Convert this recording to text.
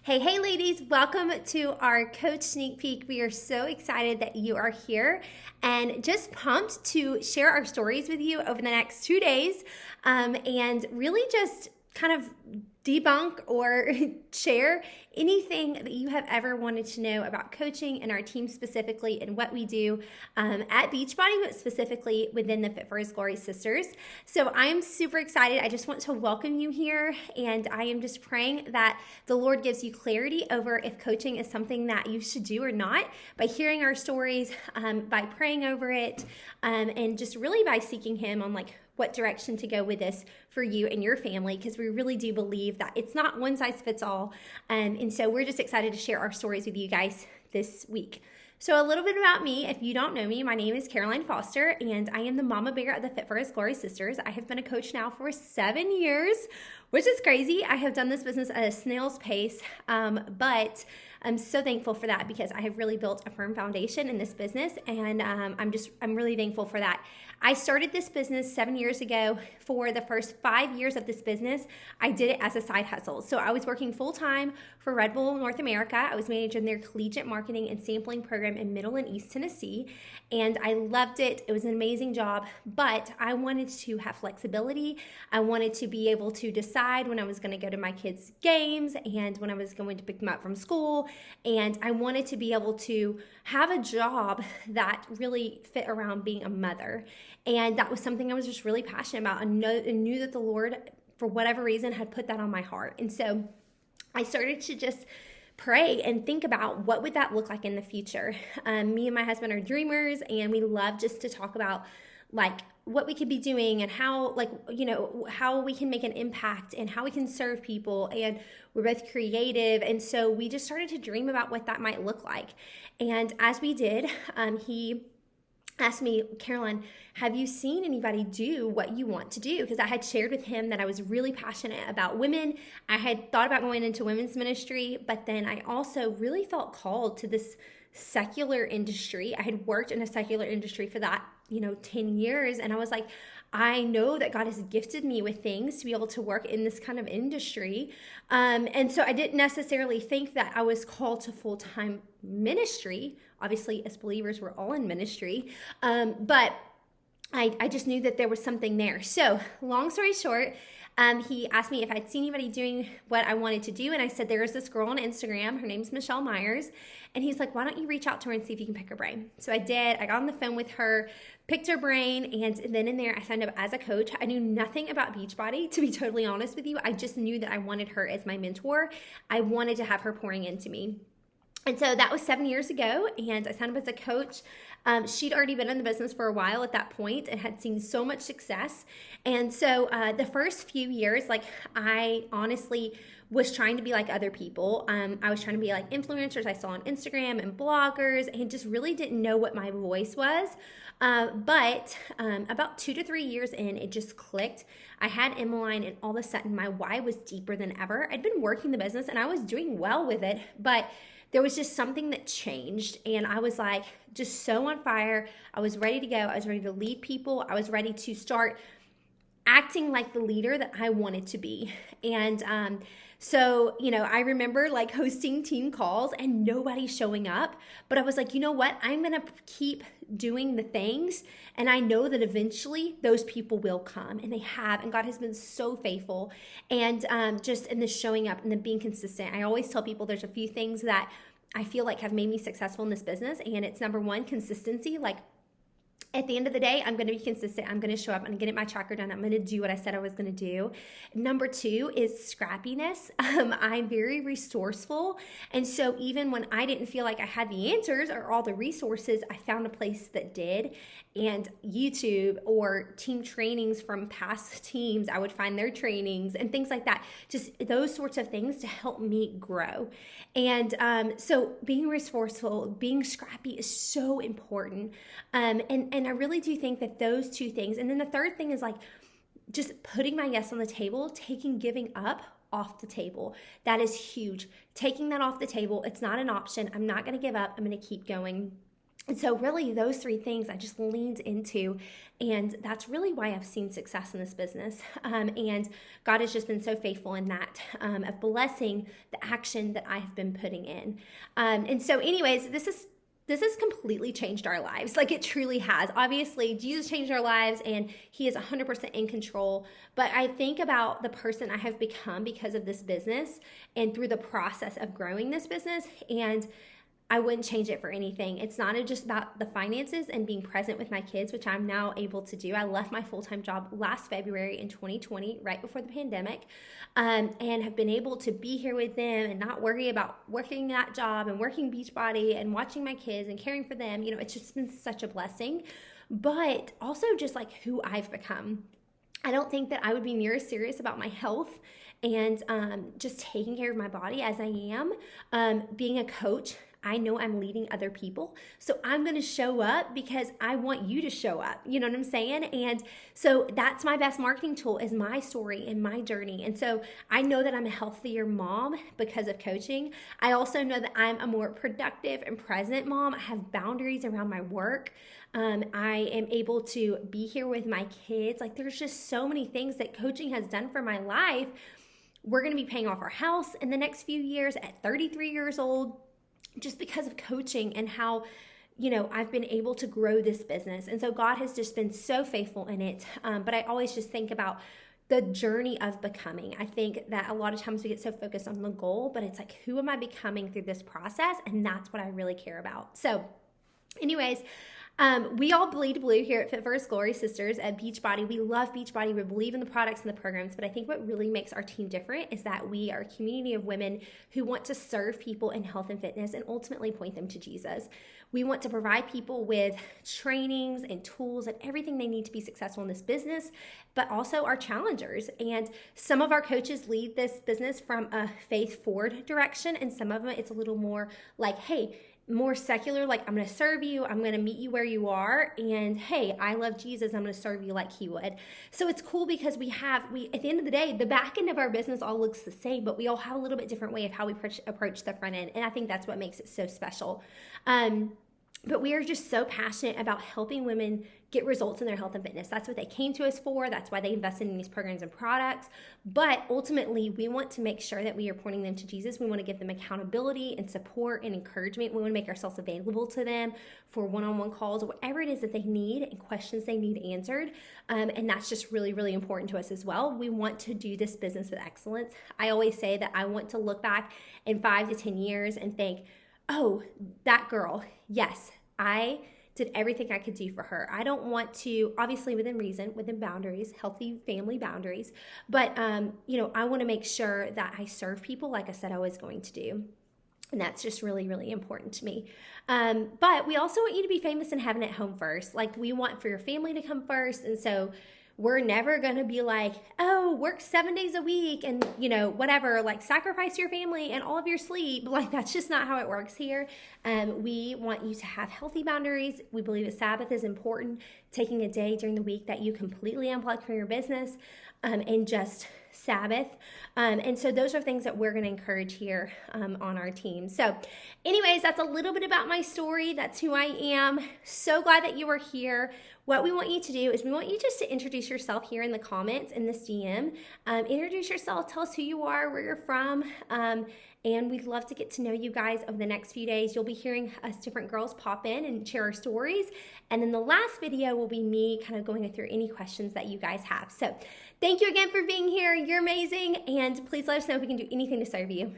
Hey, ladies, welcome to our Coach Sneak Peek. We are so excited that you are here and just pumped to share our stories with you over the next 2 days and really just kind of debunk or share anything that you have ever wanted to know about coaching and our team specifically and what we do at Beachbody, but specifically within the Fit for His Glory Sisters. So I am super excited. I just want to welcome you here, and I am just praying that the Lord gives you clarity over if coaching is something that you should do or not by hearing our stories, by praying over it, and just really by seeking Him on what direction to go with this for you and your family, because we really do believe that it's not one size fits all. And so we're just excited to share our stories with you guys this week. So a little bit about me. If you don't know me, my name is Caroline Foster, and I am the mama bear of the Fit for His Glory Sisters. I have been a coach now for 7 years, which is crazy. I have done this business at a snail's pace, but I'm so thankful for that because I have really built a firm foundation in this business, and I'm really thankful for that. I started this business 7 years ago. For the first 5 years of this business, I did it as a side hustle. So I was working full-time for Red Bull North America. I was managing their collegiate marketing and sampling program in Middle and East Tennessee, and I loved it. It was an amazing job, but I wanted to have flexibility. I wanted to be able to decide when I was going to go to my kids' games and when I was going to pick them up from school, and I wanted to be able to have a job that really fit around being a mother. And that was something I was just really passionate about and knew that the Lord, for whatever reason, had put that on my heart. And so I started to just pray and think about what would that look like in the future. Me and my husband are dreamers, and we love just to talk about what we could be doing and how how we can make an impact and how we can serve people. And we're both creative, and so we just started to dream about what that might look like. And as we did, he asked me, Caroline, have you seen anybody do what you want to do? Because I had shared with him that I was really passionate about women. I had thought about going into women's ministry, but then I also really felt called to this secular industry. I had worked in a secular industry for that, 10 years. And I was like, I know that God has gifted me with things to be able to work in this kind of industry. And so I didn't necessarily think that I was called to full-time ministry. Obviously, as believers, we're all in ministry. But I just knew that there was something there. So long story short, he asked me if I'd seen anybody doing what I wanted to do. And I said, there's this girl on Instagram. Her name's Michelle Myers. And he's like, why don't you reach out to her and see if you can pick her brain? So I did. I got on the phone with her, picked her brain, and then in there I signed up as a coach. I knew nothing about Beachbody, to be totally honest with you. I just knew that I wanted her as my mentor. I wanted to have her pouring into me. And so that was 7 years ago, and I signed up as a coach. She'd already been in the business for a while at that point and had seen so much success. And so the first few years, I honestly was trying to be like other people. I was trying to be like influencers I saw on Instagram and bloggers, and just really didn't know what my voice was. But about 2 to 3 years in, it just clicked. I had Emmeline, and all of a sudden my why was deeper than ever. I'd been working the business and I was doing well with it, but there was just something that changed, and I was just so on fire. I was ready to go. I was ready to lead people. I was ready to start acting like the leader that I wanted to be. And so, I remember hosting team calls and nobody showing up, but I was like, you know what? I'm going to keep doing the things, and I know that eventually those people will come, and they have, and God has been so faithful. And just in the showing up and the being consistent, I always tell people there's a few things that I feel like have made me successful in this business, and it's number one, consistency. At the end of the day, I'm going to be consistent. I'm going to show up. I'm going to get my tracker done. I'm going to do what I said I was going to do. Number two is scrappiness. I'm very resourceful. And so even when I didn't feel like I had the answers or all the resources, I found a place that did. And YouTube or team trainings from past teams, I would find their trainings and things like that. Just those sorts of things to help me grow. And so being resourceful, being scrappy is so important. And I really do think that those two things, and then the third thing is just putting my yes on the table, taking giving up off the table. That is huge. Taking that off the table, it's not an option. I'm not going to give up. I'm going to keep going. And so really those three things I just leaned into, and that's really why I've seen success in this business. And God has just been so faithful in that, of blessing the action that I have been putting in. And so anyways, this has completely changed our lives. Like, it truly has. Obviously, Jesus changed our lives and he is 100% in control. But I think about the person I have become because of this business and through the process of growing this business, and I wouldn't change it for anything. It's not just about the finances and being present with my kids, which I'm now able to do. I left my full-time job last February in 2020, right before the pandemic, and have been able to be here with them and not worry about working that job and working Beachbody and watching my kids and caring for them. It's just been such a blessing, but also just like who I've become. I don't think that I would be near as serious about my health and just taking care of my body as I am. Being a coach, I know I'm leading other people. So I'm going to show up because I want you to show up. You know what I'm saying? And so that's my best marketing tool, is my story and my journey. And so I know that I'm a healthier mom because of coaching. I also know that I'm a more productive and present mom. I have boundaries around my work. I am able to be here with my kids. Like, there's just so many things that coaching has done for my life. We're going to be paying off our house in the next few years at 33 years old, just because of coaching and how, I've been able to grow this business. And so God has just been so faithful in it. But I always just think about the journey of becoming. I think that a lot of times we get so focused on the goal, but it's like, who am I becoming through this process? And that's what I really care about. So anyways, we all bleed blue here at Fit for His Glory Sisters at Beachbody. We love Beachbody. We believe in the products and the programs, but I think what really makes our team different is that we are a community of women who want to serve people in health and fitness and ultimately point them to Jesus. We want to provide people with trainings and tools and everything they need to be successful in this business, but also our challengers. And some of our coaches lead this business from a faith-forward direction, and some of them it's a little more like, hey, more secular, like, I'm going to serve you, I'm going to meet you where you are, and hey, I love Jesus, I'm going to serve you like he would. So it's cool because we at the end of the day, the back end of our business all looks the same, but we all have a little bit different way of how we approach the front end, and I think that's what makes it so special. But we are just so passionate about helping women get results in their health and fitness. That's what they came to us for. That's why they invested in these programs and products. But ultimately, we want to make sure that we are pointing them to Jesus. We want to give them accountability and support and encouragement. We want to make ourselves available to them for one-on-one calls, or whatever it is that they need and questions they need answered. And that's just really, really important to us as well. We want to do this business with excellence. I always say that I want to look back in 5 to 10 years and think, oh, that girl, yes, I did everything I could do for her. I don't want to, obviously within reason, within boundaries, healthy family boundaries, but I want to make sure that I serve people like I said I was going to do. And that's just really, really important to me. But we also want you to be famous in heaven at home first. Like, we want for your family to come first. And so we're never going to be like, oh, work 7 days a week and, whatever, like sacrifice your family and all of your sleep. Like, that's just not how it works here. We want you to have healthy boundaries. We believe that Sabbath is important, taking a day during the week that you completely unplug from your business and just Sabbath. And so those are things that we're going to encourage here on our team. So anyways, that's a little bit about my story. That's who I am. So glad that you are here. What we want you to do is we want you just to introduce yourself here in the comments in this DM. Introduce yourself, tell us who you are, where you're from, and we'd love to get to know you guys over the next few days. You'll be hearing us different girls pop in and share our stories. And then the last video will be me kind of going through any questions that you guys have. So thank you again for being here. You're amazing. And please let us know if we can do anything to serve you.